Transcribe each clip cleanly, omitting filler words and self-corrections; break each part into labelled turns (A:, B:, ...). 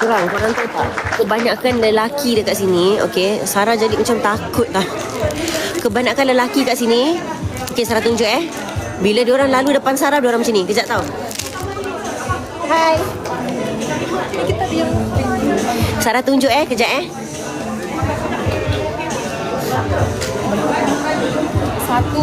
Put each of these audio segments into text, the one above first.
A: Korang tahu tak? Kebanyakan lelaki dekat sini, okey, Sarah jadi macam takut tau. Kebanyakan lelaki kat sini, okey, Sarah tunjuk bila diorang lalu depan Sarah, diorang macam ni. Kejap tau. Hai. Sarah tunjuk kejap
B: Satu.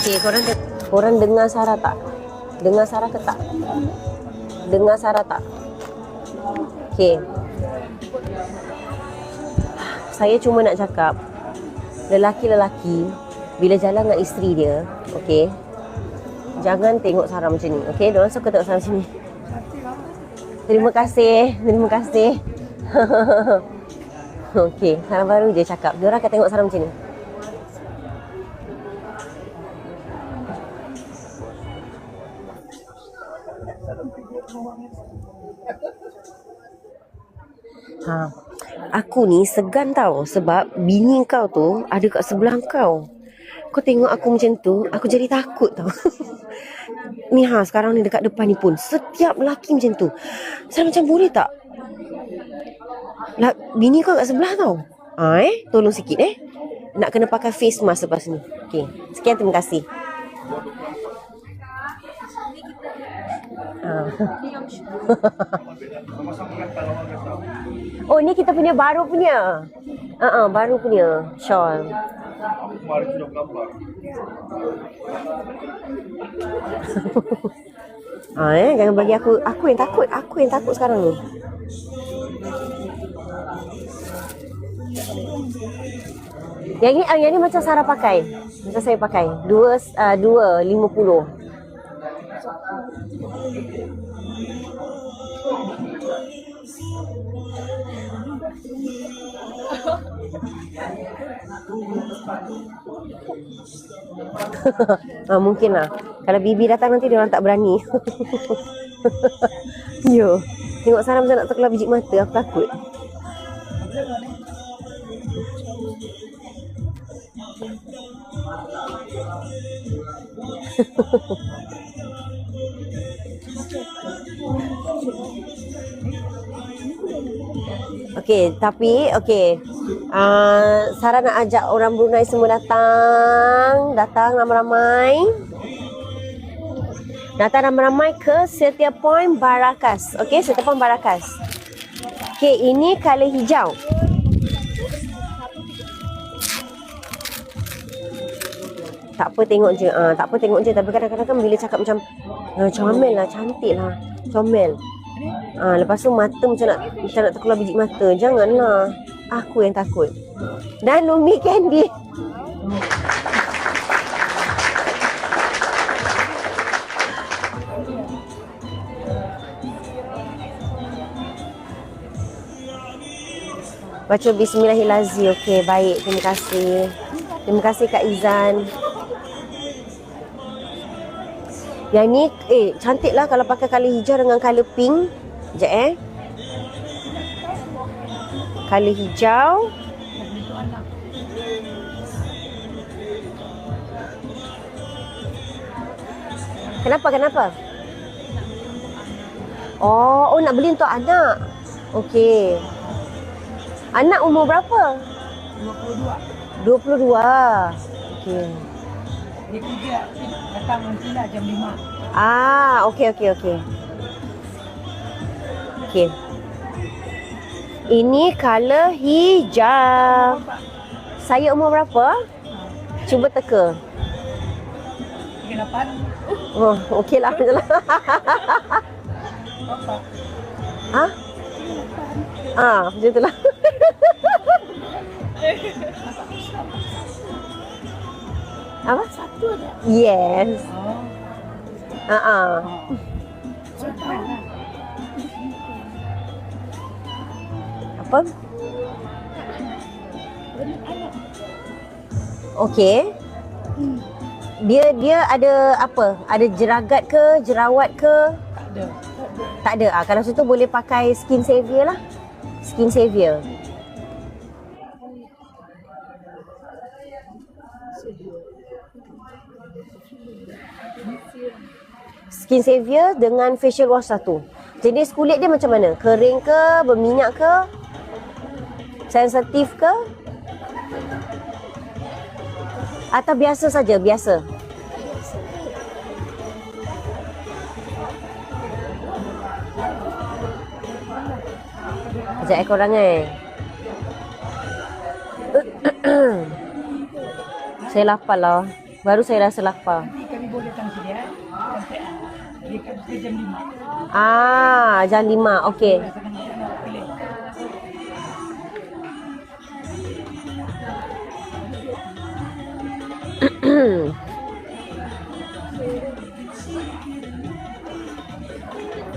A: Okay, korang dengar Sarah tak? Dengar Sarah ke tak? Dengar Sarah tak? Okay. Saya cuma nak cakap, lelaki-lelaki bila jalan dengan isteri dia, okay, jangan tengok Sarah macam ni. Okay, diorang suka tengok Sarah macam ni. Terima kasih. Okay, Sarah baru je cakap, diorang akan tengok Sarah macam ni. Aku ni segan tau, sebab bini kau tu ada kat sebelah kau. Kau tengok aku macam tu, aku jadi takut tau. Ni sekarang ni dekat depan ni pun setiap lelaki macam tu. Saya macam boleh tak? Bini kau kat sebelah tau. Tolong sikit nak kena pakai face mask lepas ni. Okay, sekian, terima kasih. Oh, ni kita punya baru punya. Baru punya shawl. Jangan bagi aku yang takut. Aku yang takut sekarang ni. Yang ni macam Sarah pakai. Macam saya pakai. 2.50. Mungkin lah. Kalau Bibi datang nanti dia orang tak berani. Yo, tengok Sarah macam nak terkeluar biji mata. Aku takut. Okey, tapi Sarah nak ajak orang Brunei semua datang ramai-ramai. Datang ramai-ramai ke Setia Point Barakas. Okey, Setia Point Barakas. Okey, ini color hijau. Tak apa tengok je, tapi kadang-kadang kan bila cakap macam comel lah, cantik lah, comel. Lepas tu mata macam nak terkeluar biji mata. Janganlah. Aku yang takut. Dan Umi Candy. Baca Bismillahirrahmanirrahim. Okey, baik. Terima kasih. Terima kasih Kak Izan. Yang ni cantik lah kalau pakai color hijau dengan color pink. Sekejap color hijau. Kenapa? Oh, nak beli untuk anak. Okey. Anak umur berapa? 22. Okey.
B: Dia kerja datang nanti lah jam 5.
A: Okey. Okey. Ini color hijau. Saya umur berapa? Cuba teka.
B: 38.
A: Oh, okeylah. Macam tu lah. Apa?
B: Satu ada.
A: Yes. Apa? Okey. Dia ada apa? Ada jeragat ke, jerawat ke?
B: Tak ada.
A: Tak ada. Kalau macam tu boleh pakai Skin Savior lah. Skin Savior. Skin Savior dengan facial wash satu. Jenis kulit dia macam mana? Kering ke? Berminyak ke? Sensitif ke? Atau biasa saja? Biasa. Sekejap korang Saya lapar lah. Baru saya rasa lapar.
B: Nanti kami boleh datang sini ya. Sampai dekat jam 5.
A: Jam 5. Okey.
B: Rasakan kita nak pilih.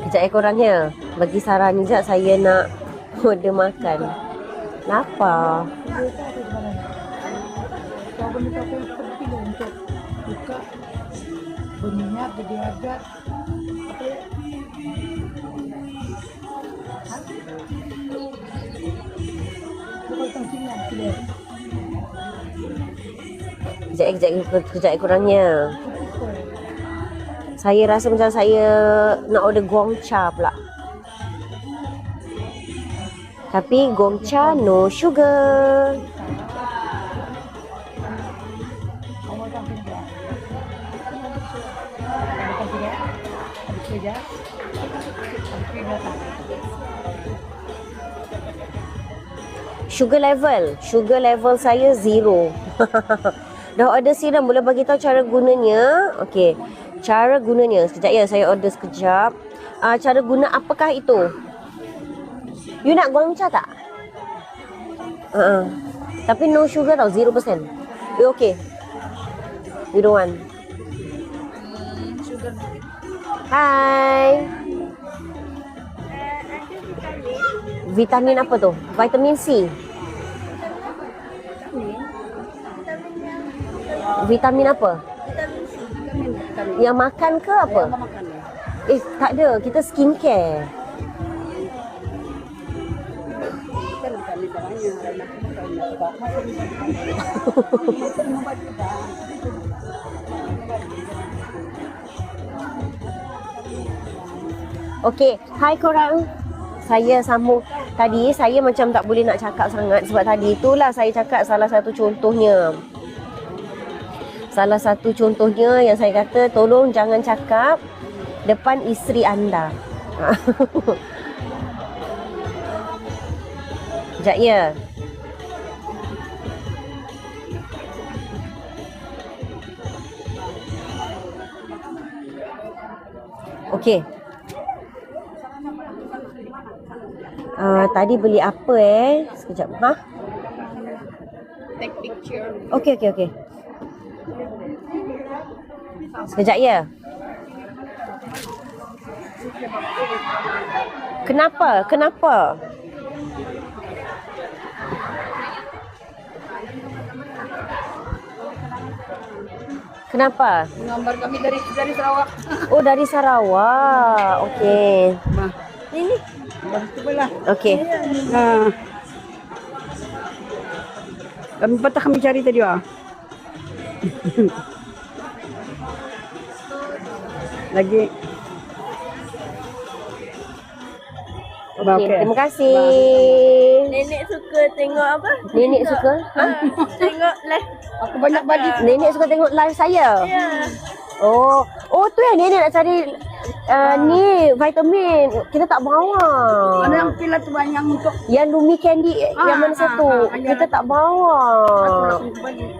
A: Kejap korangnya. Bagi saran ni sekejap saya nak order makan. Lapar.
B: Kau benda tu aku penting untuk buka berminyak, berdeagat. Apa ya? Kau datang sini nak pilih.
A: Kejap kurangnya. Saya rasa macam saya nak order Gongcha pula. Tapi Gongcha no sugar.
B: Awak datang sini ya. Datang sini ya. Habis kerja. Habis kerja datang.
A: Sugar level saya 0. Dah order serum, boleh bagi tahu cara gunanya? Okey. Cara gunanya. Sekejap ya, saya order sekejap. Cara guna apakah itu? You nak Gongcha tak? Tapi no sugar tau, 0%. You okay? You don't want?
C: Sugar.
A: Hai.
C: Ada vitamin.
A: Vitamin apa tu? Vitamin C. Vitamin apa?
C: Vitamin C. Vitamin.
A: Yang makan ke apa?
C: Yang makan ya.
A: Tak ada. Kita skincare.
C: Kan vitamin banyak.
A: Okey, hai korang. Saya sambung. Tadi saya macam tak boleh nak cakap sangat sebab tadi itulah saya cakap salah satu contohnya. Salah satu contohnya yang saya kata tolong jangan cakap depan isteri anda. Sekejap ya. Okey. Tadi beli apa Sekejap.
C: Take picture.
A: Okey. Sekejap ya. Kenapa?
C: Menggambar kami dari Sarawak.
A: Oh, dari Sarawak. Okey.
C: Nah,
A: Ini.
C: coba lah.
A: Okey.
C: Nah. Kami patah kami cari tadi Lagi.
A: Okey, terima kasih.
D: Nenek suka tengok apa?
A: Nenek suka?
D: Tengok live.
C: Aku banyak balik.
A: Nenek suka tengok live saya?
D: Ya.
A: Oh tu yang nenek nak cari ni vitamin. Kita tak bawa.
C: Mana yang pil tu banyak untuk
A: Yang Lumi Candy yang mana satu? Kita tak bawa.
C: aku langsung balik.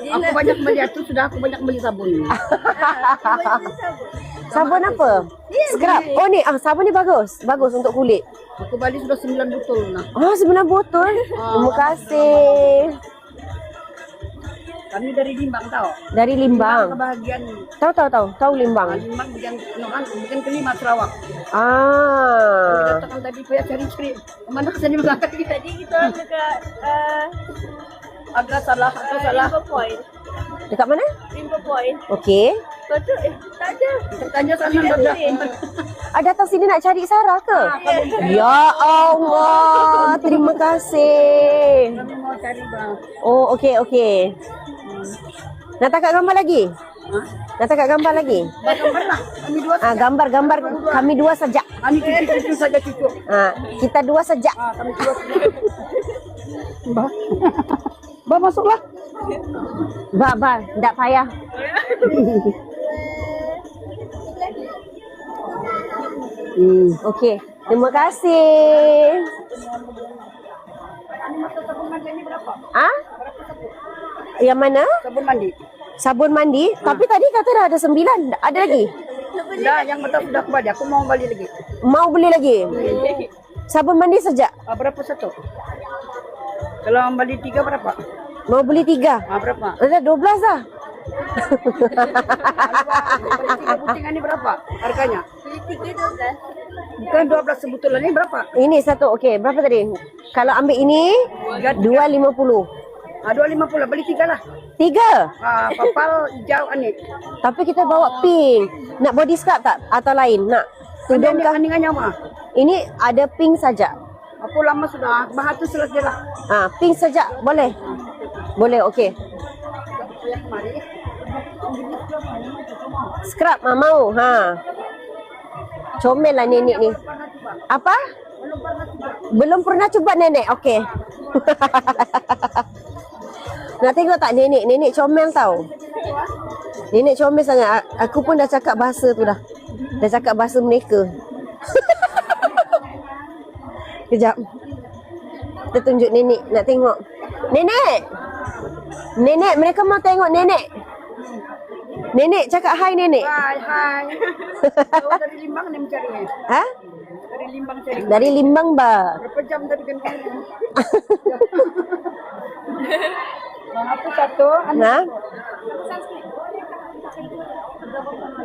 C: Aku banyak beli tu sudah aku banyak beli sabun.
A: Sabun apa? Scrub. Oh ni, sabun ni bagus. Bagus untuk kulit.
C: Aku balik sudah 9 botol nah.
A: 9 botol. Terima kasih.
C: Kami dari Limbang tahu.
A: Dari Limbang.
C: Kebahagiaan.
A: Tahu Limbang.
C: Limbang bukan kelima Sarawak.
A: Ah.
C: Katakan tadi saya cari-cari kemana kesini mengangkat kita.
D: Tadi kita dekat
C: Agak salah.
D: Rimba Point.
A: Dekat mana?
D: Rimba Point.
A: Okey.
D: Betul tak ada.
C: Tanya sana dah.
A: Datang sini nak cari Sarah ke? Ya Allah, terima kasih.
C: Kami mau cari bang.
A: Oh, okey. Nak tangkap gambar lagi? Nak tangkap gambar lagi?
C: Gambar lah. Kami dua.
A: Gambar kami dua saja.
C: Kami cucu saja cucu.
A: Kita dua saja.
C: Kami dua. Bah. Bah masuklah.
A: Ba, tak payah. Okey. Terima kasih.
C: Sabun mandi ini berapa?
A: Yang mana?
C: Sabun mandi.
A: Sabun mandi? Tapi tadi kata dah ada 9. Ada lagi?
C: Dah, yang betul sudah kembali. Aku mau balik lagi.
A: Mau beli lagi? Sabun mandi saja?
C: Berapa satu? Kalau beli 3 berapa?
A: Mau beli 3?
C: Berapa?
A: Ada 12 dah.
C: Beli 3 butingan ini berapa harganya?
D: Beli 3 12.
C: Bukan 12 sebutulan ini berapa?
A: Ini satu. Okey, berapa tadi? Kalau ambil ini 250.
C: 250 beli 3 lah.
A: 3.
C: Papal hijau aneh.
A: Tapi kita bawa pink. Nak body scrub tak? Atau lain? Nak? Tudung kah?
C: Kandingannya mah.
A: Ini ada pink saja.
C: Aku lama sudah. Bahas tu selesai lah.
A: Pink saja. Boleh? Boleh, okey.
C: Yang kemarin.
A: Scrub mau. Comel lah nenek ni. Apa? Belum pernah cuba nenek. Okey. Nak tengok tak nenek? Nenek comel tau. Nenek comel sangat. Aku pun dah cakap bahasa tu dah. Dah cakap bahasa mereka. Kejap. Kita tunjuk nenek. Nak tengok. Nenek! Nenek, mereka mau tengok nenek. Nenek, cakap hai nenek.
C: Hai. Kau dari Limbang ni mencari. Dari Limbang cari.
A: Dari Limbang ba.
C: Berapa jam tadi kan? Aku satu.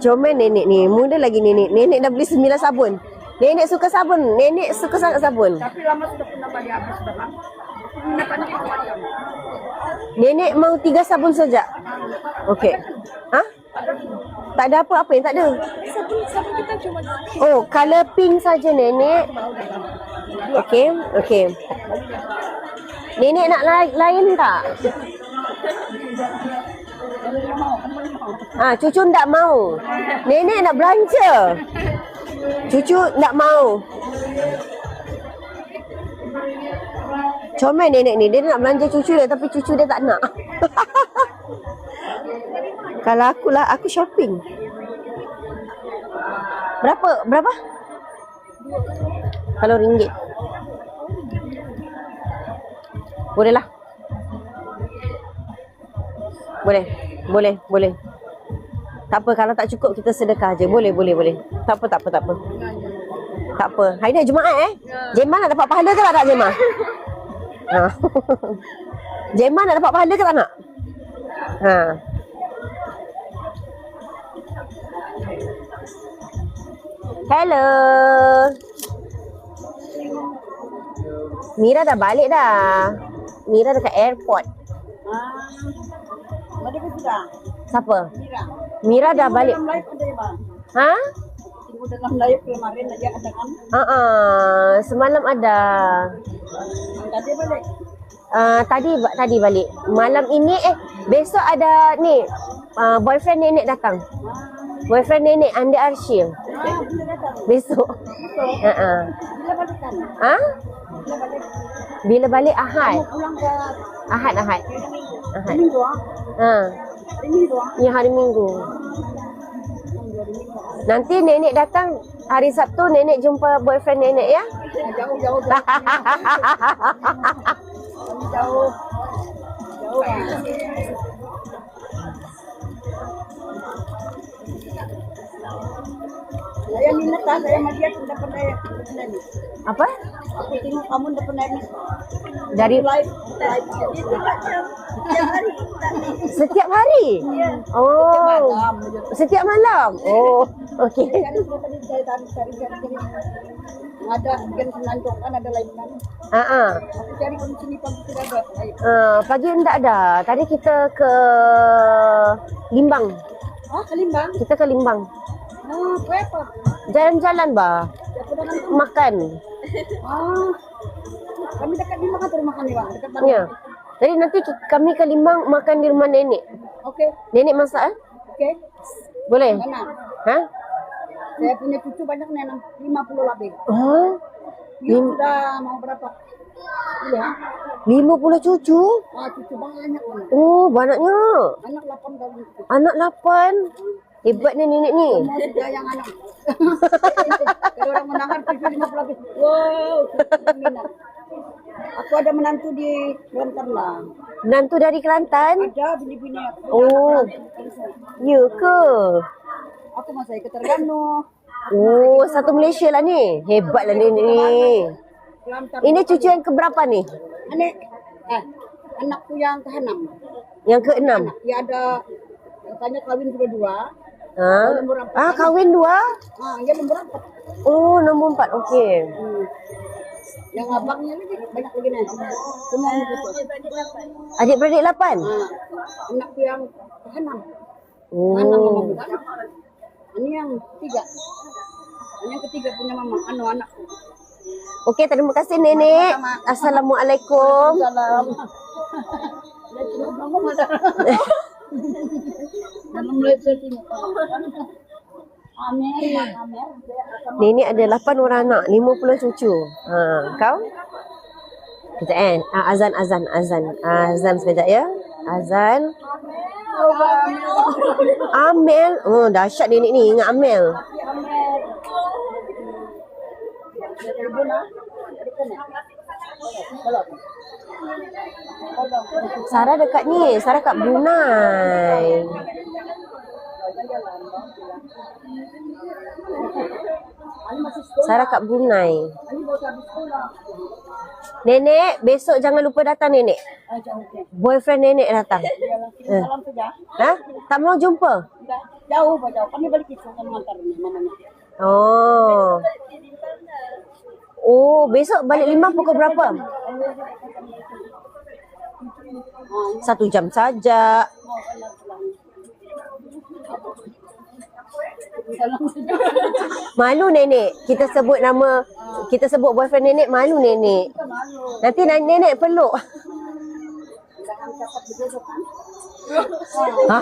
A: Comel nenek ni. Muda lagi nenek. Nenek dah beli 9 sabun. Nenek suka sabun. Nenek suka sangat sabun.
C: Tapi lama sudah pernah balik habis sudah bang.
A: Nenek mau 3 sabun saja. Okey. Tak ada apa-apa yang tak ada.
D: Sabun kita cuma
A: Oh, color pink saja nenek. Okey. Nenek nak lain tak? Cucu tak mau. Nenek nak belanja. Cucu tak mau. Comel nenek ni. Dia nak belanja cucu dia tapi cucu dia tak nak. Kalau aku shopping. Berapa? Kalau ringgit. Boleh lah. Boleh. Tak apa, kalau tak cukup kita sedekah je. Boleh. Tak apa. Tak apa. Hari ni Jumaat Jemah nak dapat pahala ke tak nak Jemah? Jemah nak dapat pahala ke tak nak? Hello. Mira dah balik dah. Mira dekat airport.
C: Balik ke sudah?
A: Siapa? Mira dah balik.
C: Dalam live ada ya bang? Tunggu dalam live kemarin aja ada kan?
A: Semalam ada.
C: Tadi balik?
A: Tadi balik. Malam ini besok ada ni boyfriend nenek datang. Boyfriend nenek Andi Arsyil. Besok.
C: Bila balik kan?
A: Bila balik Ahad.
C: Pulang ke
A: Ahad.
C: Minggu Minggu
A: Ya, hari Minggu. Nanti nenek datang hari Sabtu, nenek jumpa boyfriend nenek ya.
C: Jauh. Jauh. Saya minat saya melihat sudah pernah ni.
A: Apa?
C: Aku tengok kamu sudah pernah ni.
A: Dari
C: Live.
A: setiap hari? Oh. Setiap malam. Oh, okey.
C: Cari. Ada kan senandung kan ada lain kan. Aku cari di sini pagi tidak ada.
A: Pagi tak ada. Tadi kita ke Limbang.
C: Kalimbang?
A: Kita ke Limbang.
C: Apa?
A: Jalan-jalan bah. Makan.
C: Kami dekat Limbang atau rumah kami, Bang? Dekat mana?
A: Ya. Jadi nanti kami ke Limbang makan di rumah nenek.
C: Oke.
A: Nenek masak
C: Oke.
A: Boleh?
C: Mana?
A: Ha?
C: Saya punya cucu banyak nih, 50 lebih.
A: Oh,
C: Dia sudah mau berapa? Iya.
A: 50 cucu?
C: Cucu banyak banget.
A: Oh, banyaknya.
C: Anak 8 tahun.
A: Anak 8. Hebat ni nenek ni.
C: Semua sudah yang anak. Kalau orang mendengar cucu 50 lebih. Wow, minat. Aku ada menantu di Kelantan lah.
A: Menantu dari Kelantan?
C: Ada bini-bini aku.
A: Oh. Ya ke?
C: Aku masih ke Terengganu.
A: Oh, satu Malaysia lah ni. Hebat lah nenek ni.
C: Kelantan.
A: Ini cucu yang keberapa ni?
C: Anakku yang ke-6.
A: Yang ke-6?
C: Ya ada, katanya kawin sudah 2.
A: Ha? Kahwin 2?
C: Ya nombor 4.
A: Oh, nombor 4. Okey.
C: Yang abangnya lagi banyak lagi nih. Semua umur
A: Adik-beradik 8?
C: Anakku yang ke-6.
A: Oh.
C: Ini yang 3. Ini yang ketiga punya mama, anakku.
A: Okey, terima kasih nenek. Assalamualaikum.
C: Salam. Dalam Malaysia sini. Amin.
A: Nenek ada 8 orang anak, 50 cucu. Kau? Kejap azan sekejap ya. Azan. Amel. Oh, dahsyat nenek ni ingat Amel. Sarah dekat ni, Sarah kat Brunei. Sarah kat Brunei. Nenek, besok jangan lupa datang nenek. Boyfriend nenek datang.
C: Salam saja.
A: Ha? Tak mau jumpa?
C: Jauh. Kami balik itu mengantar mamanya.
A: Oh. Oh, besok balik 5 pukul berapa? 1 jam saja. Malu nenek. Kita sebut boyfriend nenek, malu nenek. Nanti nenek peluk. Ha?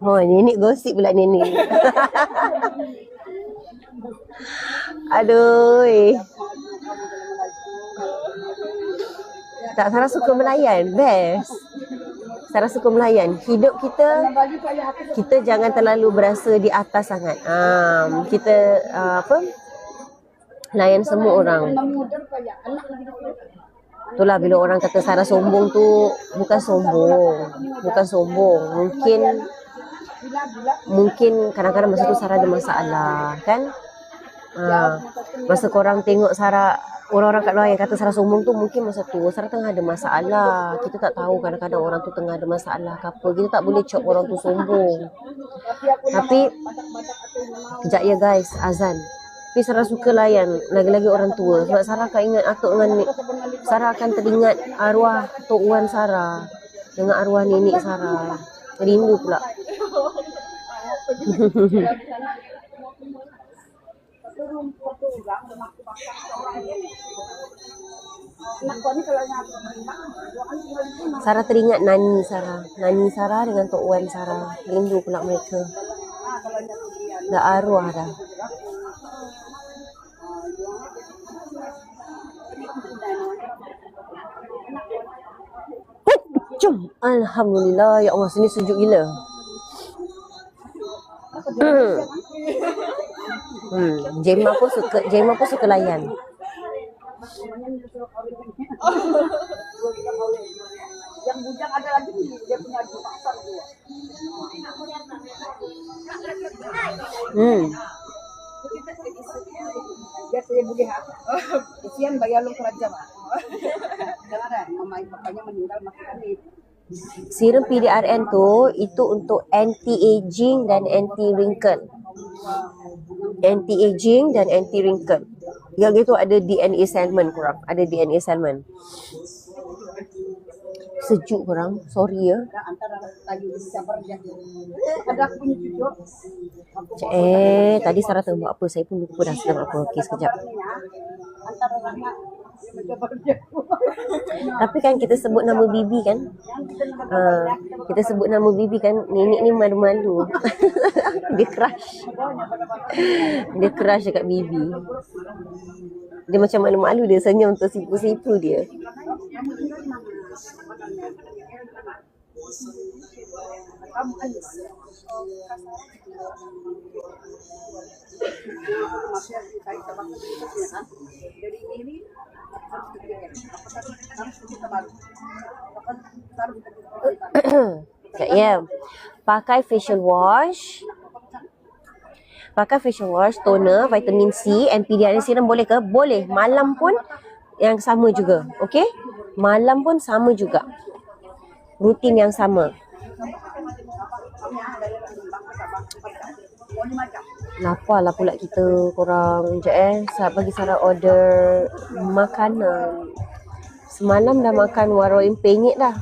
A: Oh, nenek gosip pula nenek. Aduh. Tak, Sarah suka melayan. Best. Sarah suka melayan. Hidup kita jangan terlalu berasa di atas sangat. Kita layan semua orang. Itulah bila orang kata Sarah sombong tu, bukan sombong. Mungkin kadang-kadang masa tu Sarah ada masalah, kan? Masa korang tengok Sarah, orang-orang kat luar yang kata Sarah sombong tu, mungkin masa tu Sarah tengah ada masalah. Kita tak tahu kadang-kadang orang tu tengah ada masalah ke apa. Kita tak boleh cop orang tu sombong. Tapi kejap ya guys, azan. Tapi Sarah suka layan lagi-lagi orang tua. Sebab Sarah akan ingat atuk dengan Sarah akan teringat arwah Tok Wan Sarah dengan arwah nenek Sarah. Rindu pula. Sarah teringat Nani Sarah dengan Tok Wan Sarah. Rindu pula mereka. Dah arwah dah. Jom. Alhamdulillah. Ya Allah, sini sejuk gila. Jemma pun suka layan.
C: Yang bujang ada lagi nih, dia punya di pasar dia. Dia saya boleh kesian bayar lu kerja. Jangan mama bapaknya meninggal masih kami.
A: Serum PDRN tu itu untuk anti-aging dan anti-wrinkle. Anti-aging dan anti-wrinkle. Yang itu ada DNA salmon kurang. Ada DNA salmon. Sejuk korang. Sorry ya.
C: Antara tadi sabar dia. Ada aku punya cucu.
A: Tadi Sarah tengah buat apa? Saya pun lupa dah sedang apa. Okey, sekejap.
C: Antara rahmat dia mencoba dia.
A: Tapi kan kita sebut nama Bibi kan? Kita sebut nama Bibi kan, nenek ni malu-malu. Dia crush. Dia crush dekat Bibi. Dia macam malu-malu, dia senyum untuk sipu-sipu dia. Ya. Pakai facial wash. Pakai facial wash, toner, vitamin C, NPDR serum boleh ke? Boleh. Malam pun yang sama juga. Okey? Malam pun sama juga. Rutin yang sama. Laparlah pula kita korang. Sekejap bagi Sarah order makanan. Semalam dah makan warung penyet dah.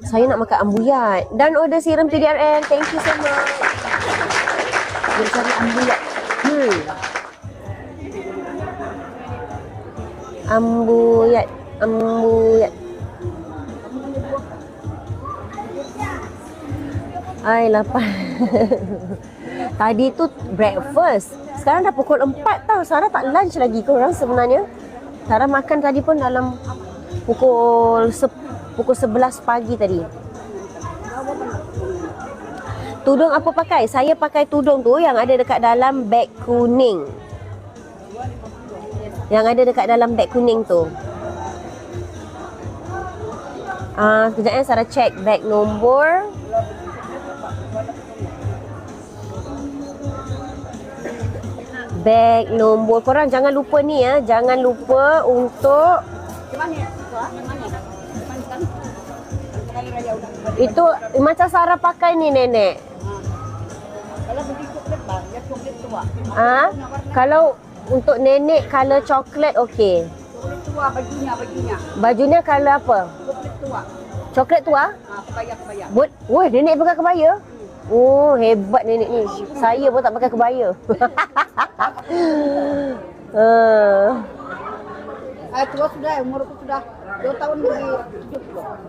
A: Saya nak makan ambuyat. Dan order serum PDRN. Thank you so much. Dia cari ambuyat. Ambuyat. Ay, lapar. Tadi tu breakfast. Sekarang dah pukul 4 tau. Sarah tak lunch lagi korang sebenarnya. Sarah makan tadi pun dalam pukul 11 pagi tadi. Tudung apa pakai? Saya pakai tudung tu yang ada dekat dalam beg kuning. Yang ada dekat dalam beg kuning tu. Sekejap Sarah check beg nombor. Beg nombor. Korang jangan lupa ni ya. Jangan lupa untuk itu macam Sarah pakai ni nenek.
C: Kalau beli coklat bang, dia coklat tua.
A: Kalau untuk nenek color coklat okey.
C: Coklat tua bajunya.
A: Bajunya color apa?
C: Coklat tua.
A: Coklat tua?
C: Kebaya.
A: Woi, nenek pakai kebaya? Oh, hebat nenek ni. Saya pun tak pakai kebaya.
C: Tua sudah, umurku sudah 2 tahun lagi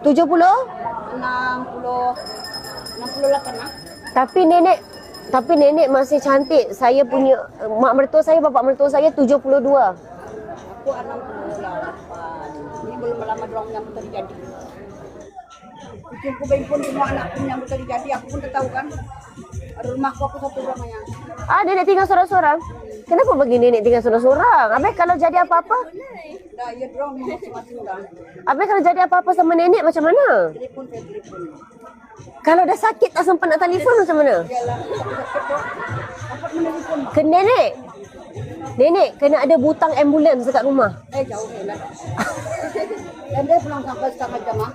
A: 70?
C: 68 lah.
A: Tapi nenek masih cantik. Saya punya mak mertua saya, bapak mertua saya 72.
C: Aku 68. Ini belum lama dorang yang terjadi. Cucuku bayi pun semua anakku yang terjadi. Aku pun tahu kan. Rumahku aku satu rumahnya.
A: Nenek tinggal seorang-seorang. Kenapa bagi nenek tinggal seorang-seorang? Habis kalau jadi apa-apa?
C: Dah, ya dorang masing-masing dah.
A: Habis kalau jadi apa-apa sama nenek macam mana?
C: Telefon.
A: Kalau dah sakit tak sempat nak telefon macam mana?
C: Yalah, sakit tu. Dapat menelpon mak.
A: Ke nenek kena ada butang ambulans dekat rumah.
C: Jauh lah. Dan dia pulang sampai setengah jam ah.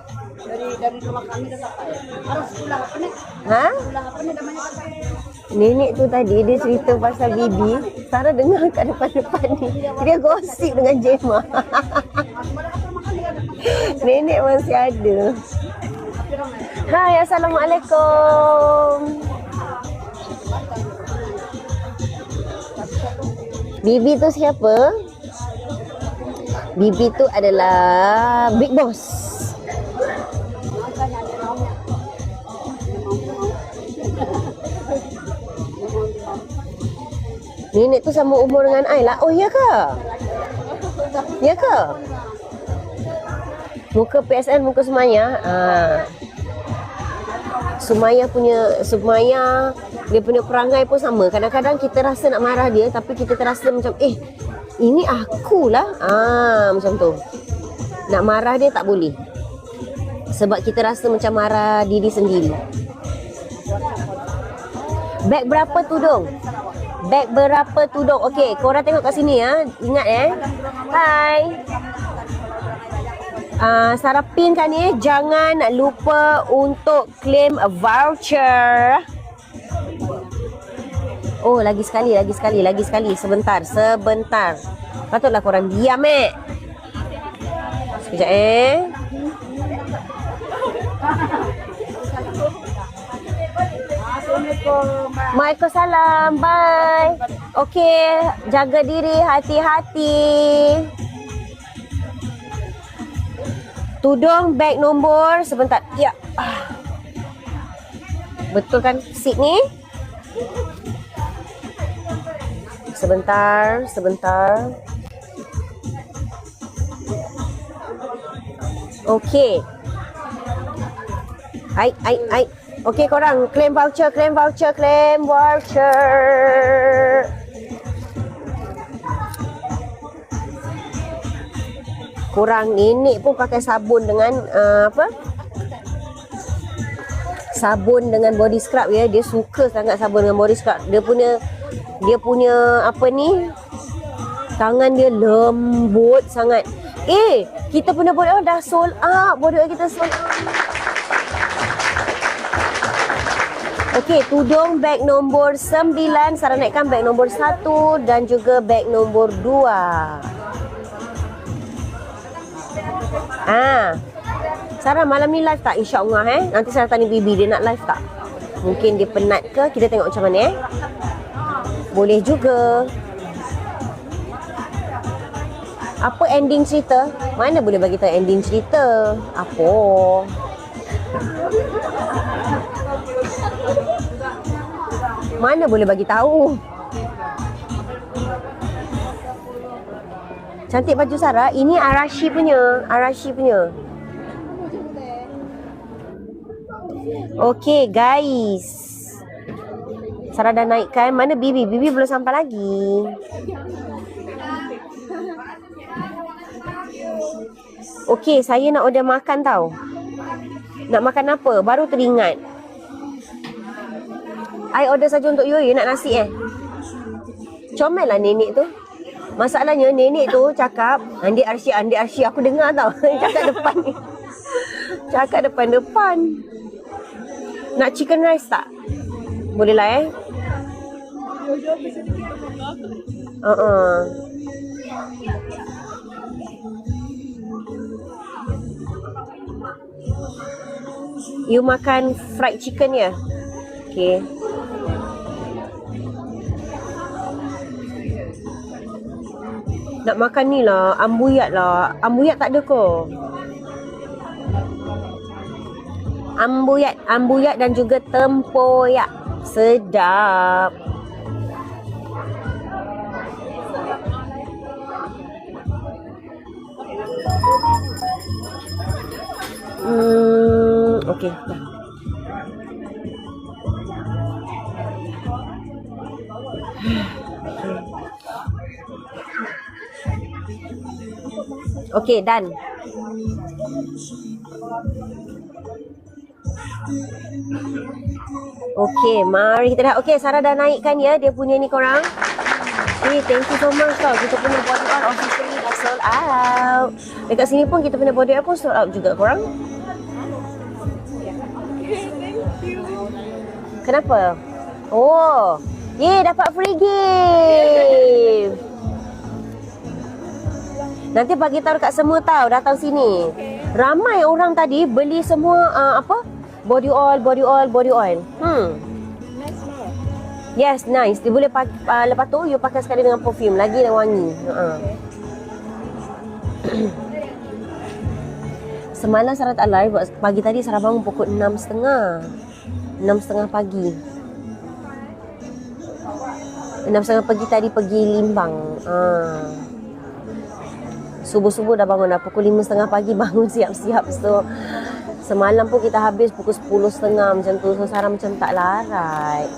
C: Dari rumah kami dah sampai. Harus sekolah apa ni? Sekolah apa ni namanya kata?
A: Nenek tu tadi dia cerita pasal Bibi. Sarah dengar kat depan-depan ni. Dia gosip dengan Jemma. Nenek masih ada. Hai, Assalamualaikum. Bibi tu siapa? Bibi tu adalah Big Boss. Nenek tu sama umur dengan I lah. Oh, ya ke? Ya ke? Muka PSN, muka Sumaya. Sumaya dia punya perangai pun sama. Kadang-kadang kita rasa nak marah dia, tapi kita terasa macam ini akulah. Macam tu. Nak marah dia tak boleh. Sebab kita rasa macam marah diri sendiri. Beg berapa tudung? Beg berapa tudung? Okey, korang tengok kat sini ya. Ingat Hai. Sarah pin kan ni. Jangan lupa untuk claim a voucher. Oh, lagi sekali. Sebentar. Patutlah korang diam Sekejap
C: Assalamualaikum. Bye.
A: Waalaikumsalam. Bye. Okey, jaga diri, hati-hati. Tudung beg nombor sebentar. Ya. Betul kan seat ni? Sebentar. Okey. Ai. Okey korang, claim voucher. Korang nenek pun pakai sabun dengan sabun dengan body scrub ya. Dia suka sangat sabun dengan body scrub. Dia punya apa ni? Tangan dia lembut sangat. Kita punya body oil dah sold out. Body oil kita sold out. Okey, tudung beg nombor 9, Sarah naikkan beg nombor 1 dan juga beg nombor 2. Sarah malam ni live tak? InsyaAllah Nanti Sarah tanya Bibi dia nak live tak? Mungkin dia penat ke? Kita tengok macam mana Boleh juga. Apa ending cerita? Mana boleh bagi tahu ending cerita? Apa? Mana boleh bagi tahu? Cantik baju Sarah. Ini Arashi punya. Okey guys. Sarah dah naikkan. Mana Bibi? Bibi belum sampai lagi. Okey, saya nak order makan tau. Nak makan apa? Baru teringat. I order saja untuk you nak nasi Comel lah nenek tu. Masalahnya nenek tu cakap Andi Arshi. Aku dengar tau. Cakap depan. Nak chicken rice tak? Boleh lah You makan fried chicken ya? Okay. Nak makan ni lah, ambuyat lah. Ambuyat tak ada ke? Ambuyat dan juga tempoyak. Sedap. Okey. Okey, done. Okey, mari kita dah. Okey, Sarah dah naikkan ya dia punya ni korang. Thank you so much tau. Kita punya body oil officially dah sold out. Dekat sini pun kita punya body oil pun sold out juga korang. Kenapa? Oh, dapat free gift. Nanti bagi tahu dekat semua tahu datang sini. Ramai orang tadi beli semua body oil. Yes, nice. Dia boleh lepas tu you pakai sekali dengan perfume lagi dan wangi. Semalam Sarah tak live. Pagi tadi Sarah bangun pukul 6.30. 6.30 pagi. 6.30 pagi tadi pergi Limbang. Subuh-subuh dah bangun dah. Pukul 5.30 pagi bangun siap-siap. So semalam pun kita habis pukul 10.30 macam tu. So Sarah macam tak larat.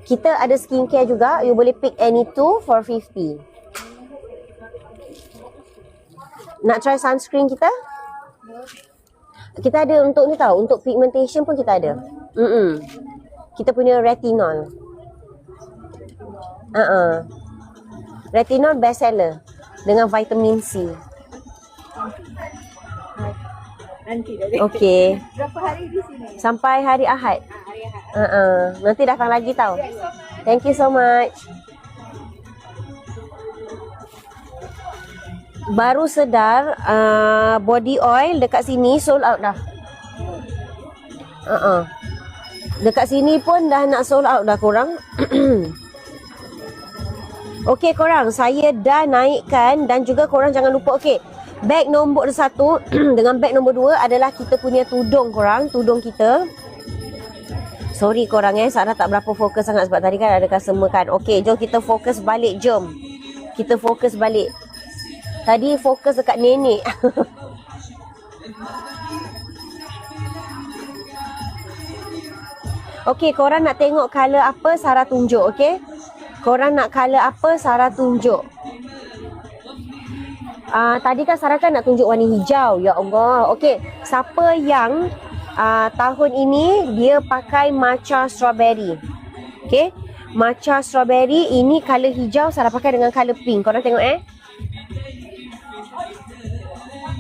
A: Kita ada skincare juga. You boleh pick any two for 50. Nak try sunscreen kita? Kita ada untuk ni tau. Untuk pigmentation pun kita ada. Kita punya retinol. Retinol best seller. Dengan vitamin C.
C: Nanti dah.
A: Okey.
C: Berapa hari di sini?
A: Sampai hari Ahad.
C: Hari Ahad.
A: Nanti datang lagi tau. Thank you so much. baru sedar body oil dekat sini sold out dah. Dekat sini pun dah nak sold out dah korang. Okey korang, saya dah naikkan dan juga korang jangan lupa bag nombor 1 dengan bag nombor 2 adalah kita punya tudung korang, tudung kita. Sorry korang Sarah tak berapa fokus sangat sebab tadi kan ada customer kan. Okey, jom kita fokus balik, jom. Kita fokus balik. Tadi fokus dekat nenek. Okey, korang nak tengok color apa Sarah tunjuk, okey? Korang nak color apa Sarah tunjuk. Tadi kan Sarah kan nak tunjuk warna hijau. Ya Allah. Okey, siapa yang tahun ini dia pakai matcha strawberry. Okey, matcha strawberry ini color hijau, Sarah pakai dengan color pink. Korang tengok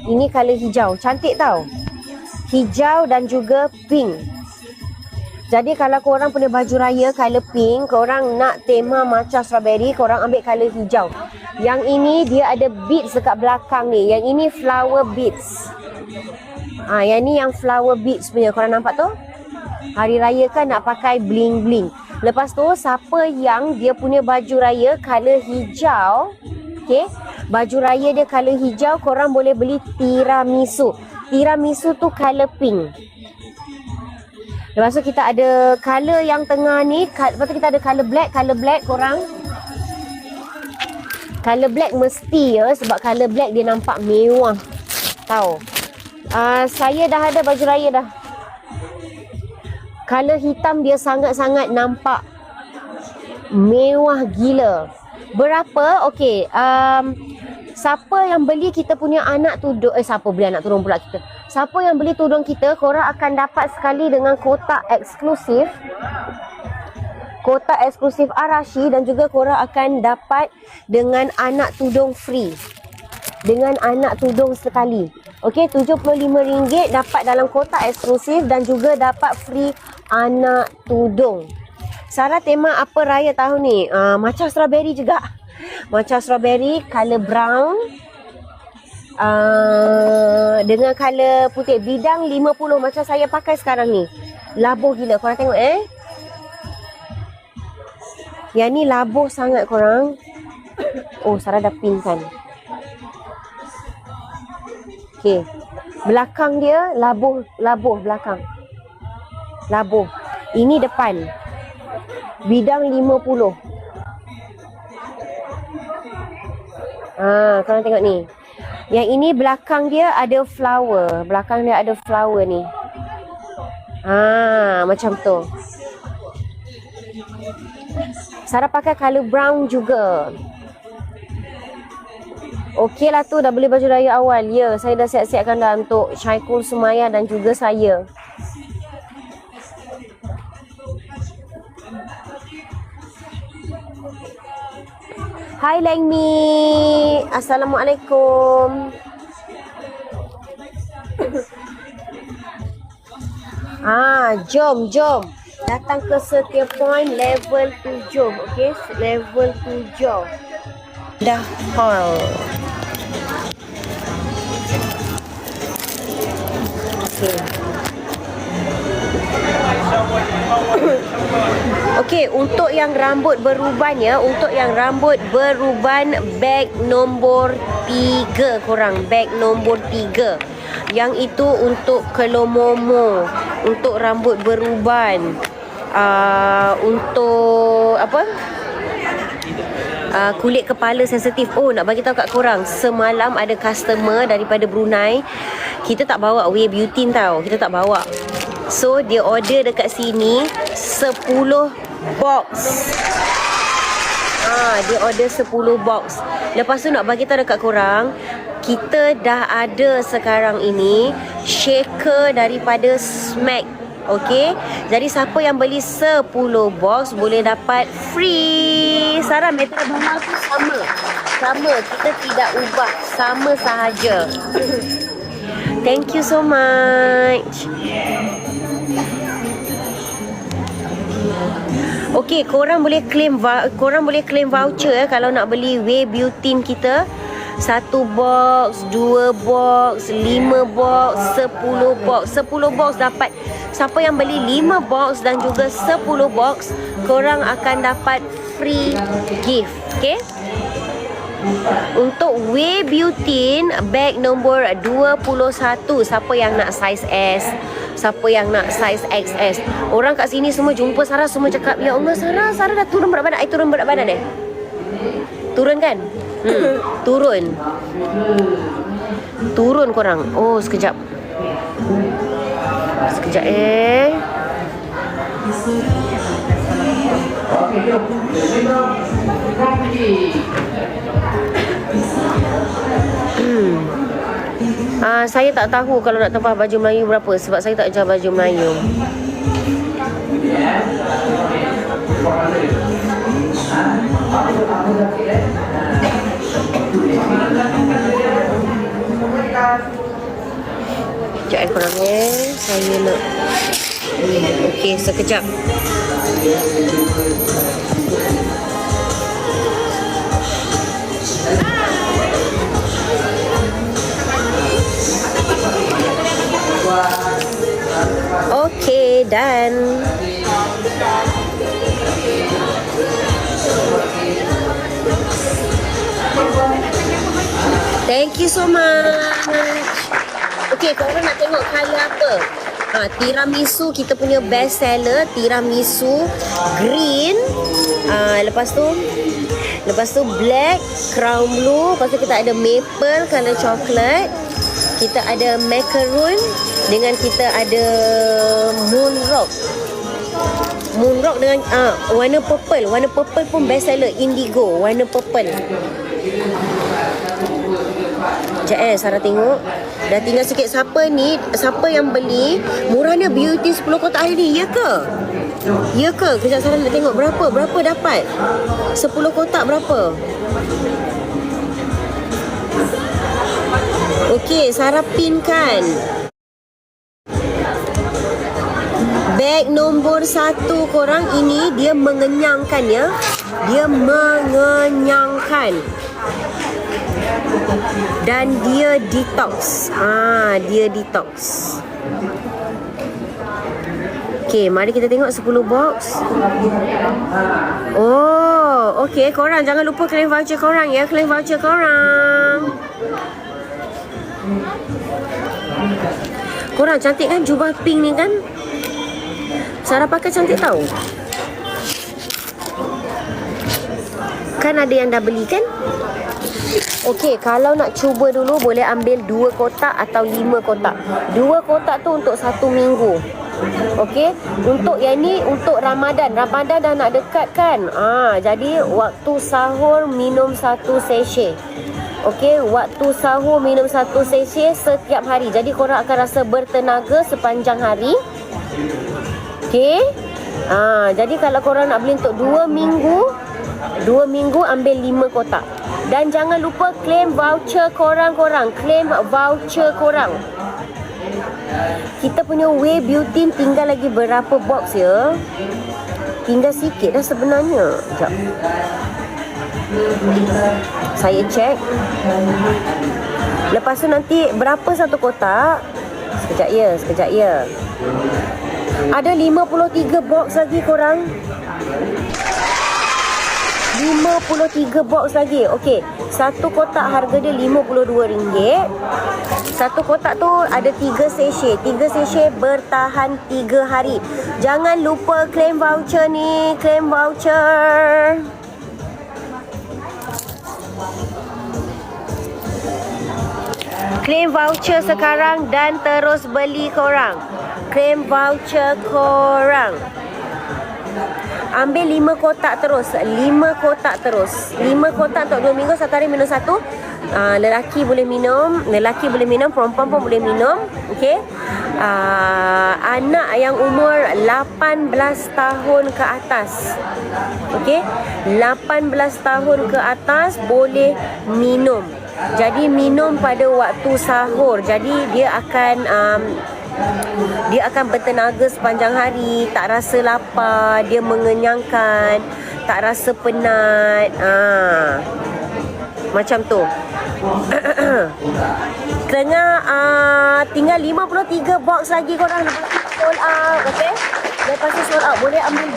A: Ini color hijau, cantik tau. Hijau dan juga pink. Jadi kalau korang punya baju raya color pink, korang nak tema matcha strawberry, korang ambil color hijau. Yang ini dia ada beads dekat belakang ni. Yang ini flower beads. Yang ni yang flower beads punya. Korang nampak tu? Hari raya kan nak pakai bling bling. Lepas tu siapa yang dia punya baju raya color hijau, okey, baju raya dia color hijau, korang boleh beli tiramisu. Tiramisu tu color pink. Lepas tu kita ada color yang tengah ni. Lepas tu kita ada color black. Color black korang, color black mesti ya, sebab color black dia nampak mewah. Tahu. Saya dah ada baju raya dah. Color hitam dia sangat-sangat nampak mewah gila. Berapa? Okey, siapa yang beli kita punya anak tudung, siapa beli anak tudung pula kita. Siapa yang beli tudung kita, korang akan dapat sekali dengan kotak eksklusif. Kotak eksklusif Arashi dan juga korang akan dapat dengan anak tudung free. Dengan anak tudung sekali. Okey, RM75 dapat dalam kotak eksklusif dan juga dapat free anak tudung. Sarah tema apa raya tahun ni? Macam strawberry juga. Macam strawberry, color brown. Dengan color putih. Bidang 50 macam saya pakai sekarang ni. Labuh gila. Korang tengok Yang ni labuh sangat korang. Oh, Sarah dah pin kan. Okey. Belakang dia labuh belakang. Labuh. Ini depan. Bidang 50. Korang tengok ni. Yang ini belakang dia ada flower. Belakang dia ada flower ni. Macam tu. Sarah pakai color brown juga. Okey lah tu, dah beli baju raya awal. Ya, saya dah siap-siapkan dah untuk Syaikul, Sumaya dan juga saya. Hai Lengmi. Assalamualaikum. Jom. Datang ke Setia Point level 7. Okey, level 7. Dah hall. Okey. Okey, untuk yang rambut beruban ya, untuk yang rambut beruban beg nombor 3 korang, beg nombor 3. Yang itu untuk kelomomo, untuk rambut beruban, untuk apa? Kulit kepala sensitif. Oh, nak bagi tahu kat korang, semalam ada customer daripada Brunei. Kita tak bawa whey biotin tau. Kita tak bawa. So dia order dekat sini 10 box. Dia order 10 box. Lepas tu nak bagi tahu dekat korang, kita dah ada sekarang ini shaker daripada Smack. Okey. Jadi siapa yang beli 10 box boleh dapat free. Sarah, metode bawah tu sama. Kita tidak ubah. Sama sahaja. Thank you so much. Okey, korang boleh claim voucher kalau nak beli whey biotin kita. 1 box, 2 box, 5 box, 10 box. 10 box dapat. Siapa yang beli 5 box dan juga 10 box, korang akan dapat free gift. Okay? Untuk Whey Butane bag nombor 21, siapa yang nak saiz S, siapa yang nak saiz XS. Orang kat sini semua jumpa Sarah, semua cakap, ya Allah Sarah dah turun berat badan. I turun berat badan turun kan? Turun korang. Oh, sekejap saya tak tahu kalau nak tempah baju Melayu berapa, sebab saya tak jual baju Melayu. Sekejap korang saya nak. Okey, sekejap. Okey, done. Thank you so much. Okey, korang nak tengok color apa? Tiramisu, kita punya best seller tiramisu green. Lepas tu black, crown blue. Lepas tu kita ada maple color coklat. Kita ada macaroon dengan kita ada moon rock dengan warna purple. Warna purple pun best seller, indigo, warna purple. Sekejap Sarah tengok. Dah tinggal sikit. Siapa yang beli murahnya beauty 10 kotak hari ni? Ya ke? Kejap Sarah nak tengok berapa dapat 10 kotak berapa. Okey, Sarah pinkan bag nombor 1 korang. Ini dia mengenyangkan ya. Dia mengenyangkan. Dan dia detox. Dia detox. Okey, mari kita tengok 10 box. Oh, okey, korang jangan lupa claim voucher korang ya. Claim voucher korang. Korang cantik kan jubah pink ni kan? Sarah pakai cantik tau. Kan ada yang dah beli kan? Okey, kalau nak cuba dulu boleh ambil 2 kotak atau 5 kotak. 2 kotak tu untuk 1 minggu. Okey, untuk yang ni untuk Ramadan. Ramadan dah nak dekat kan? Jadi waktu sahur minum 1 sachet. Okey, waktu sahur minum 1 sachet setiap hari. Jadi korang akan rasa bertenaga sepanjang hari. Okey. Jadi kalau korang nak beli untuk 2 minggu ambil 5 kotak. Dan jangan lupa claim voucher korang. Claim voucher korang. Kita punya Whey Butane tinggal lagi berapa box ya? Tinggal sikit dah sebenarnya. Sekejap. Saya cek. Lepas tu nanti berapa satu kotak? Sekejap ya. Ada 53 box lagi korang. 53 box lagi. Okey, satu kotak harga dia RM52. Satu kotak tu ada 3 sachet. 3 sachet bertahan 3 hari. Jangan lupa claim voucher ni. Claim voucher. Claim voucher sekarang dan terus beli korang. Claim voucher korang. Ambil 5 kotak terus. 5 kotak terus. 5 kotak untuk 2 minggu, satu hari minum 1. Lelaki boleh minum, perempuan pun boleh minum. Okey. Anak yang umur 18 tahun ke atas. Okey. 18 tahun ke atas boleh minum. Jadi minum pada waktu sahur. Jadi dia akan bertenaga sepanjang hari, tak rasa lapar, dia mengenyangkan, tak rasa penat. Macam tu. Tengah tinggal 53 box lagi korang. Lepas tu sold out. Okay. Lepas tu sold out. Boleh ambil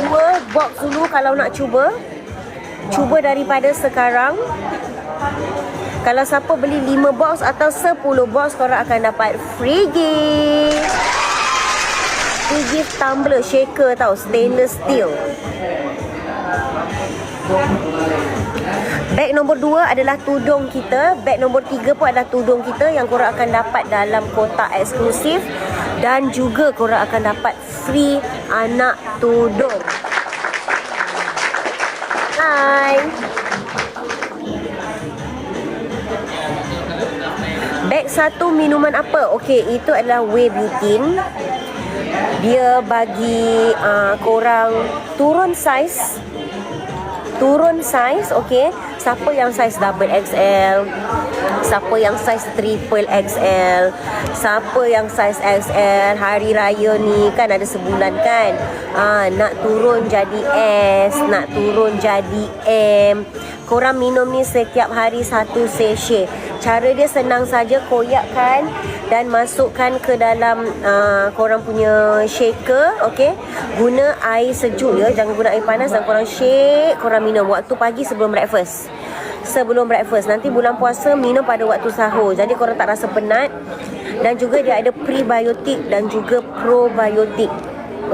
A: 2 box dulu kalau nak cuba. Cuba daripada sekarang. Kalau siapa beli 5 box atau 10 box, korang akan dapat free gift. Free gift tumbler shaker tau, stainless steel. Beg nombor 2 adalah tudung kita. Beg nombor 3 pun adalah tudung kita yang korang akan dapat dalam kotak eksklusif. Dan juga korang akan dapat free anak tudung. Hai. Beg 1 minuman apa? Okey, itu adalah whey butane. Dia bagi korang turun saiz. Okey. Siapa yang saiz double XL, siapa yang saiz triple XL, siapa yang saiz XL, hari raya ni kan ada sebulan kan. Nak turun jadi S, nak turun jadi M. Korang minum ni setiap hari 1 sachet. Cara dia senang saja, koyakkan dan masukkan ke dalam korang punya shaker. Okay. Guna air sejuk ya, jangan guna air panas. Dan korang shake, korang minum waktu pagi sebelum breakfast. Nanti bulan puasa minum pada waktu sahur. Jadi korang tak rasa penat. Dan juga dia ada prebiotik dan juga probiotik.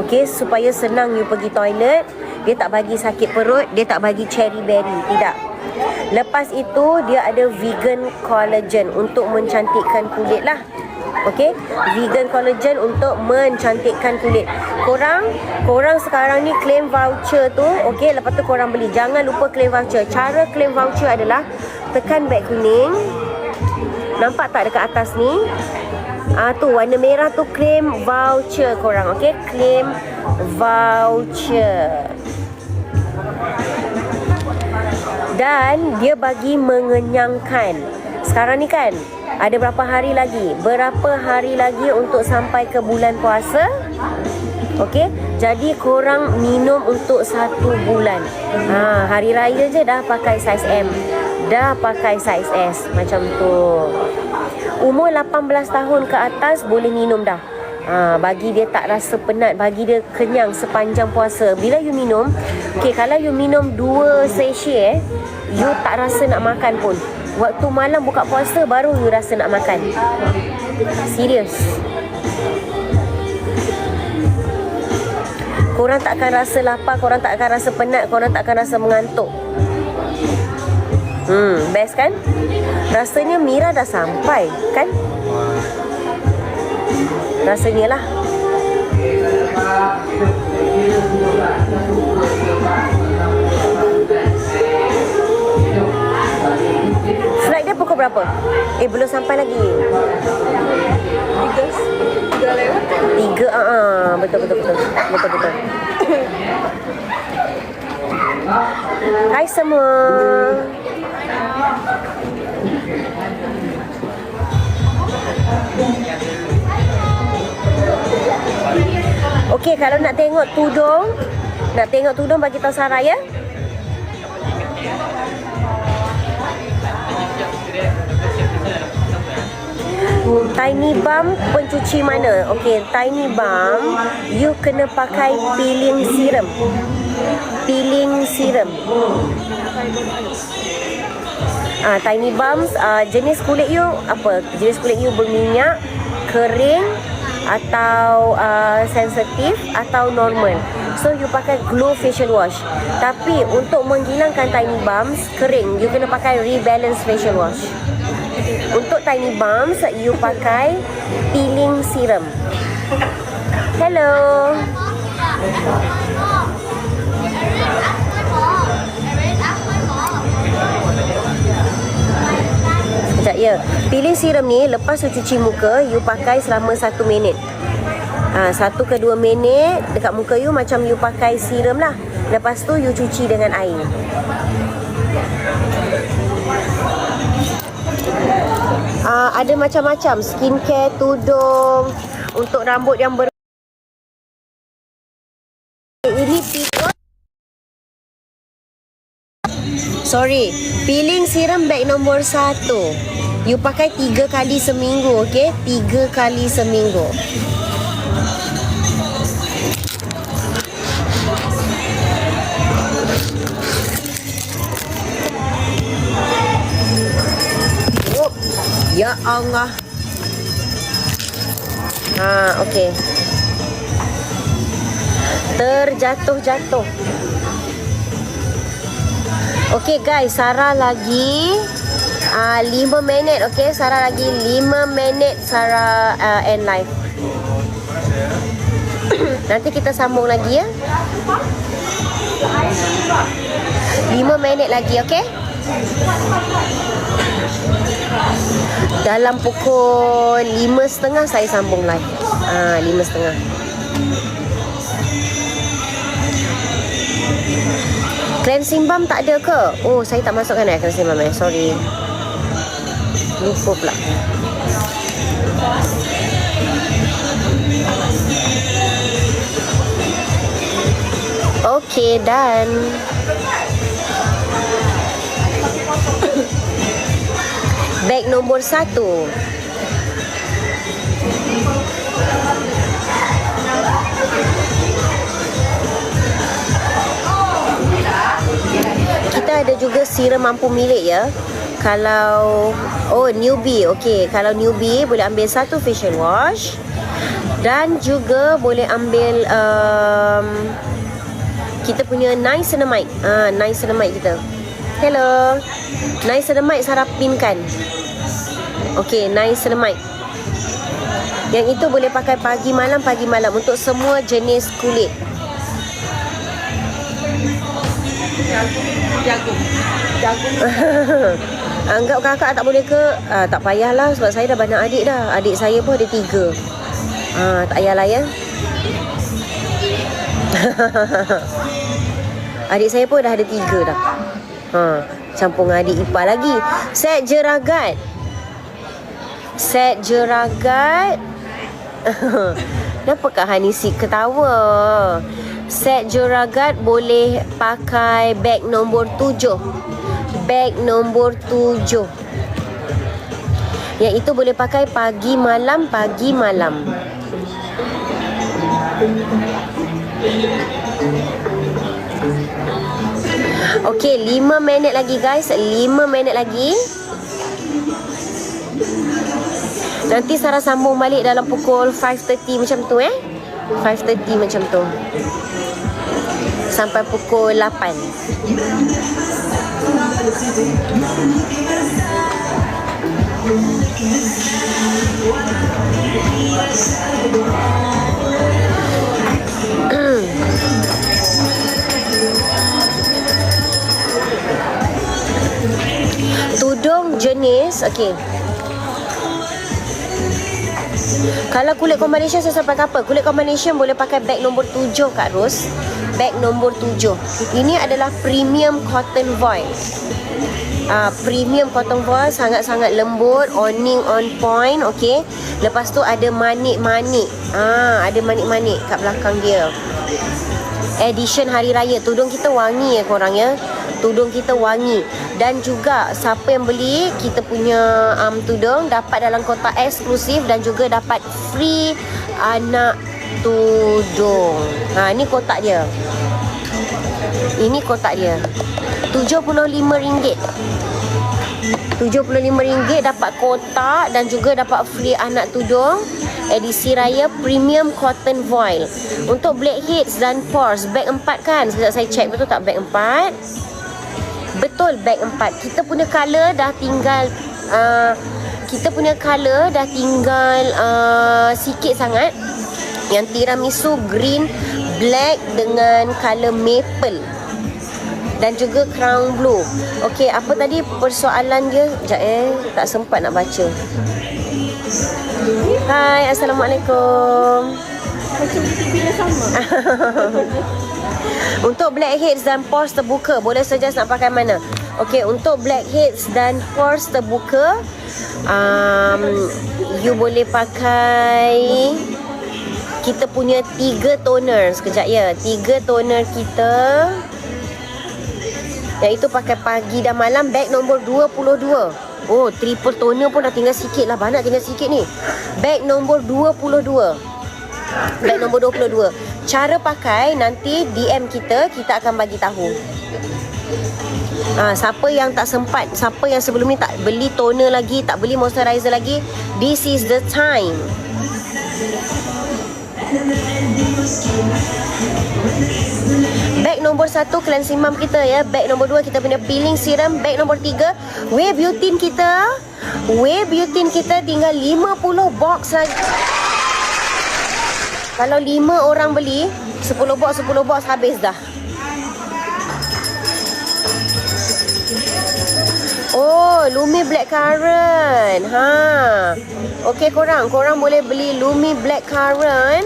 A: Okay, supaya senang you pergi toilet. Dia tak bagi sakit perut, dia tak bagi cherry berry, tidak. Lepas itu dia ada vegan collagen untuk mencantikkan kulit lah. Okey, vegan collagen untuk mencantikkan kulit. Korang sekarang ni claim voucher tu, okey, lepas tu korang beli. Jangan lupa claim voucher. Cara claim voucher adalah tekan beg kuning. Nampak tak dekat atas ni? Tu warna merah tu claim voucher korang, okey? Claim voucher. Dan dia bagi mengenyangkan. Sekarang ni kan ada berapa hari lagi? Berapa hari lagi untuk sampai ke bulan puasa? Okey, jadi korang minum untuk 1 bulan. Hari raya je dah pakai saiz M, dah pakai saiz S macam tu. Umur 18 tahun ke atas boleh minum dah. Bagi dia tak rasa penat, bagi dia kenyang sepanjang puasa. Bila you minum, okey, kalau you minum 2 sachet you tak rasa nak makan pun. Waktu malam buka puasa baru you rasa nak makan. Serius. Korang tak akan rasa lapar, korang tak akan rasa penat, korang tak akan rasa mengantuk. Best kan? Rasanya Mira dah sampai kan? Rasanya lah. Flight dia pukul berapa? Belum sampai lagi. 3 lewat. 3, betul. Hai semua. Okey, kalau nak tengok tudung, bagi tahu Sarah ya. Tiny Balm pencuci mana? Okey, Tiny Balm you kena pakai peeling serum. Tiny Balm jenis kulit you apa? Jenis kulit you berminyak, kering atau sensitif atau normal. So you pakai Glow facial wash. Tapi untuk menghilangkan Tiny Balm kering, you kena pakai Rebalance facial wash. Untuk Tiny Balm you pakai peeling serum. Hello. Sekejap ya. Peeling serum ni lepas you cuci muka, you pakai selama 1 minit. 1 ke 2 minit dekat muka you macam you pakai serum lah. Lepas tu you cuci dengan air. Ada macam-macam skincare, tudung, untuk rambut yang ini Sorry, peeling serum bag nombor 1. You pakai 3 kali seminggu, okay? 3 kali seminggu. Oh, ya Allah. Okay. Terjatuh-jatuh. Okay guys, Sarah lagi 5 minit. Okay, Sarah lagi 5 minit. Sarah end live. Nanti kita sambung lagi ya. 5 minit lagi, okay? Dalam pukul 5.30 saya sambung live. 5.30. Cleansing balm tak ada ke? Oh, saya tak masukkan cleansing balm sorry. Lupa pula. Okay, done. Bag nombor 1. Kita ada juga serum mampu milik ya. Kalau newbie, okey, kalau newbie boleh ambil 1 facial wash dan juga boleh ambil kita punya niacinamide. Niacinamide kita. Hello. Niacinamide Sarah pinkan. Okey, niacinamide. Yang itu boleh pakai pagi malam untuk semua jenis kulit. Jagung. Anggap kakak tak boleh ke? Tak payahlah sebab saya dah banyak adik dah. Adik saya pun ada 3. Tak payahlah ya. Adik saya pun dah ada 3 dah. Campur dengan adik ipar lagi. Set jeragat. Kenapakah Hanisi ketawa? Set jeragat boleh pakai bag nombor 7. Bag nombor 7. Yang itu boleh pakai pagi malam. Okey, 5 minit lagi guys. 5 minit lagi. Nanti Sarah sambung balik dalam pukul 5.30 macam tu 5.30 macam tu. Sampai pukul 8. Tudung jenis, okey. Kalau kulit combination saya sampai apa? Kulit combination boleh pakai bag nombor 7 Kak Ros. Bag nombor 7. Ini adalah premium cotton voile. Premium cotton voile, sangat-sangat lembut, owning on point, okey. Lepas tu ada manik-manik. Ada manik-manik kat belakang dia. Edition hari raya. Tudung kita wangi ya korang ya. Tudung kita wangi. Dan juga siapa yang beli kita punya tudung dapat dalam kotak eksklusif dan juga dapat free anak tudung. Ini kotak dia. Ini kotak dia. RM75. RM75 dapat kotak dan juga dapat free anak tudung. Edisi raya premium cotton voile. Untuk blackheads dan pores, bag 4 kan? Sekejap saya check betul tak bag 4. Betul, bag 4. Kita punya colour dah tinggal sikit sangat. Yang tiramisu green, black dengan colour maple dan juga crown blue. Okey, apa tadi persoalan dia? Sekejap tak sempat nak baca. Hai, Assalamualaikum.
C: Macam bila sama.
A: Untuk blackheads dan pores terbuka, boleh suggest nak pakai mana? Okey, untuk blackheads dan pores terbuka, you boleh pakai kita punya 3 toner. Sekejap ya, 3 toner kita. Yang itu pakai pagi dan malam. Beg nombor 22. Oh, triple toner pun dah tinggal sikit lah. Banyak tinggal sikit ni. Beg nombor 22. Beg nombor 22. Cara pakai nanti DM kita akan bagi tahu. Siapa yang tak sempat, siapa yang sebelum ni tak beli toner lagi, tak beli moisturizer lagi, this is the time. Bag nombor 1 cleansing mum kita ya. Bag nombor 2 kita punya peeling serum. Bag nombor 3 whey biotin kita. Whey biotin kita tinggal 50 box lagi. Kalau 5 orang beli 10 box habis dah. Oh, Lumi Blackcurrant. Okey korang boleh beli Lumi Blackcurrant.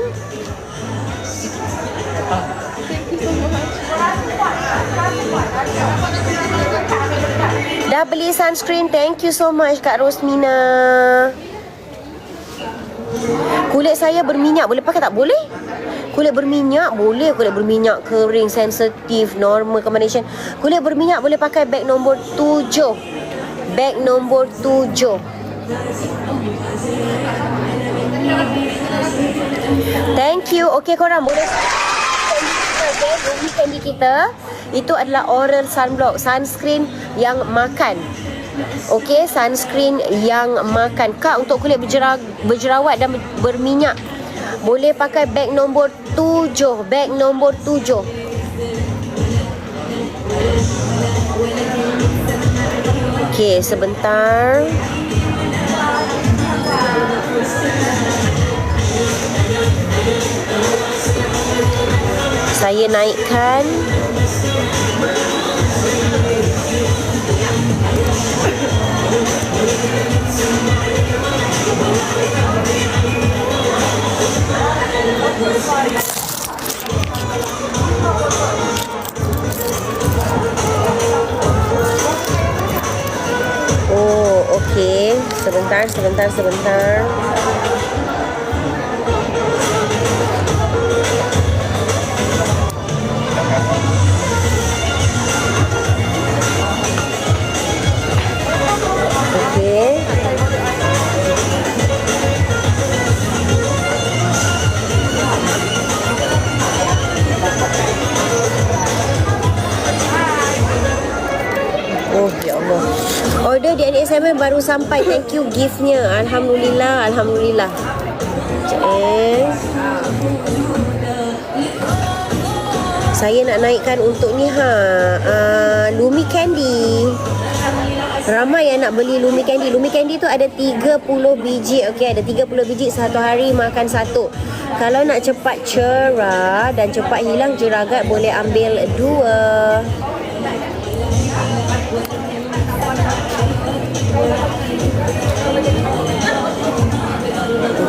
A: Dah beli sunscreen. Thank you so much Kak Rosmina. Kulit saya berminyak, boleh pakai tak? Boleh. Kulit berminyak boleh. Kulit berminyak kering, sensitif, normal combination. Kulit berminyak boleh pakai beg nombor 7. Beg nombor 7. Thank you. Okey korang boleh Lumi Candy kita. Itu adalah oral sunblock, sunscreen yang makan. Okey, sunscreen yang makan. Kak, untuk kulit berjerawat dan berminyak boleh pakai beg nombor 7. Beg nombor 7. Okey, sebentar. Saya naikkan. Oh, okey. Sebentar. Okey. Oh, ya Allah. Order di NSM baru sampai. Thank you giftnya. Alhamdulillah. Saya nak naikkan untuk ni Lumi Candy. Ramai yang nak beli Lumi Candy. Lumi Candy tu ada 30 biji. Okey, ada 30 biji. Satu hari makan satu. Kalau nak cepat cerah dan cepat hilang jeragat, boleh ambil 2.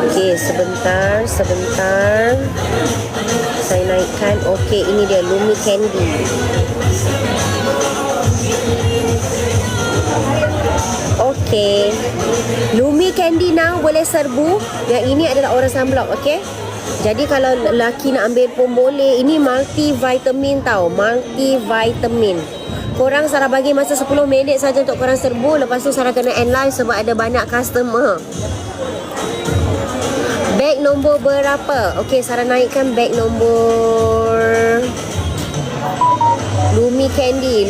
A: Okey, sebentar. Saya naikkan. Okey, ini dia Lumi Candy. Okey. Lumi Candy now boleh serbu. Yang ini adalah oral sunblock, okey? Jadi kalau lelaki nak ambil pun boleh. Ini multivitamin tau, multivitamin. Korang Sarah bagi masa 10 minit saja untuk korang serbu. Lepas tu Sarah kena end live sebab ada banyak customer. Beg nombor berapa? Okey, Sarah naikkan beg nombor Lumi Candy.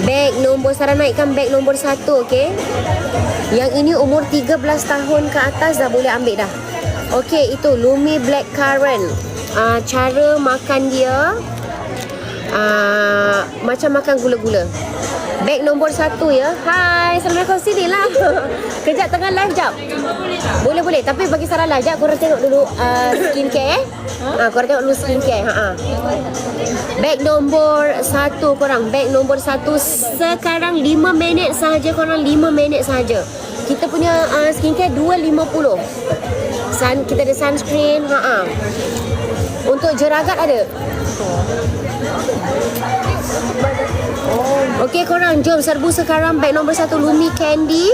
A: Beg nombor, Sarah naikkan beg nombor 1, okey? Yang ini umur 13 tahun ke atas dah boleh ambil dah. Okey, itu Lumi Blackcurrant. Cara makan dia macam makan gula-gula. Beg nombor 1 ya. Hai, Assalamualaikum, sini lah. Kejap tengah live jap. Boleh. Tapi bagi Sarah live jap, korang tengok dulu skincare korang tengok dulu skincare. Beg nombor 1 korang. Beg nombor 1 sekarang 5 minit sahaja korang. 5 minit sahaja. Kita punya skincare 250. Kita ada sunscreen. Untuk jeragat ada. Okey korang, jom serbu sekarang beg nombor 1 Lumi Candy.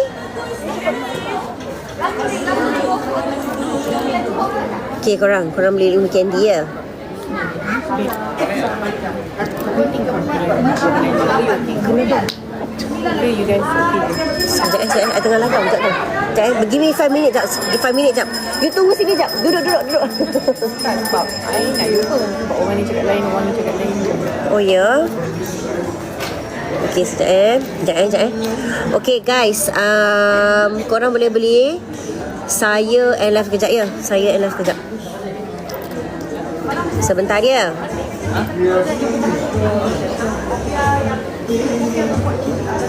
A: Okey korang beli Lumi Candy ya.
B: Okay, you guys. Okay.
A: Sekejap, I tengah langkah. Sekejap. Give me 5 minit, sekejap. 5 minit, sekejap. You tunggu sini, sekejap. Duduk.
B: Tak, sebab I nak jumpa. Sebab orang ni cakap lain, orang ni cakap lain.
A: Oh, ya? Okay, sekejap. Okay, guys. Korang boleh beli saya and live kejap ya. Saya and live kejap. Sebentar ya.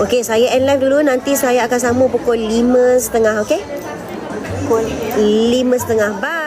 A: Okey, saya end live dulu. Nanti saya akan sambung pukul 5.30, okey? Pukul 5.30. Bye.